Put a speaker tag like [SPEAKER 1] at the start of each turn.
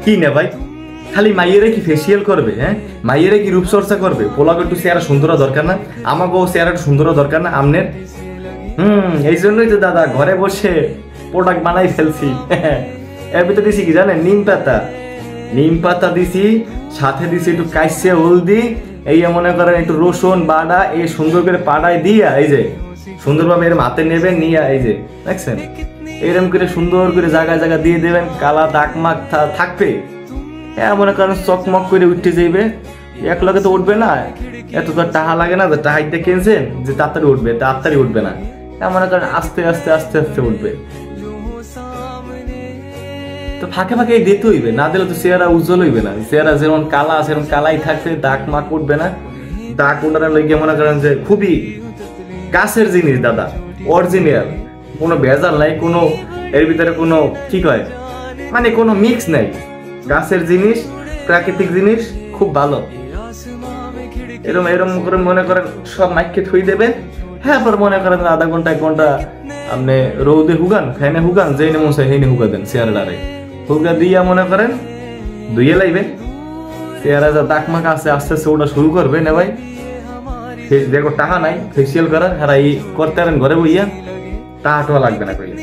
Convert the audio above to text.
[SPEAKER 1] কি না ভাই, খালি মাইয়েরে কি ফেসিয়াল করবে? হ্যাঁ, মাইয়েরে কি রূপচর্চা করবে? পোলাকে একটু চেহারা সুন্দর দরকার না? আমাকেও চেহারা একটু সুন্দর দরকার না আমনের? এই জন্যই তো দাদা ঘরে বসে প্রোডাক্ট বানাই ফেলছি। এর ভিতরে দিছি কি জানেন? নিম পাতা দিছি, সাথে দিছি একটু কাইসে হলদি, এই মনে করেন একটু রসুন বাটা, এই সুন্দর করে পাড়ায় দিয়া এই যে সুন্দরভাবে এর হাতে নেবেন, নিয়ে এই যে দেখছেন এরকম করে সুন্দর করে জায়গায় জায়গায় দিয়ে দেবেন, কালা দাগ মাগ থাকবে, মনে করেন চকমক করে উঠতে যাইবে। এক লগে তো উঠবে না, এত তো টাকা লাগে না, টাকা কিনছেন যে তাড়াতাড়ি উঠবে না, মনে করেন আস্তে আস্তে আস্তে আস্তে উঠবে। তো ফাঁকে ফাঁকে দিতে হইবে, না দিলে তো চেহারা উজ্জ্বল হইবে না। চেহারা যেমন কালা সেরকম কালাই থাকবে, দাগ মাক উঠবে না। দাগ উঠানোর লেগে মনে করেন যে খুবই গাছের জিনিস দাদা, অরিজিনাল, কোনো ভেজাল নাই, কোনো এর ভিতরে কোনো কি কয় মানে কোনো মিক্স নাই, গাছের জিনিস, প্রাকৃতিক জিনিস, খুব ভালো। এরম করে মনে করেন সব মাইকে থুই দেবেন। হ্যাঁ, পর মনে করেন আধা ঘন্টা 1 ঘন্টা আপনি রৌদে হুগান, ফ্যানে হুগান, যেইনে মন চাই সেইনে হুগা দেন চেহারাটারে। হুগা দিয়া মনে করেন ধুইয়ে লাইবেন, চেহারা যা দাগ মাখা আছে আস্তে আস্তে ওটা শুরু করবে না ভাই। দেখো টাকা নাই ফেসিয়াল করার, আর এই করতে পারেন ঘরে বইয়া, টাকা লাগবে না কইলে।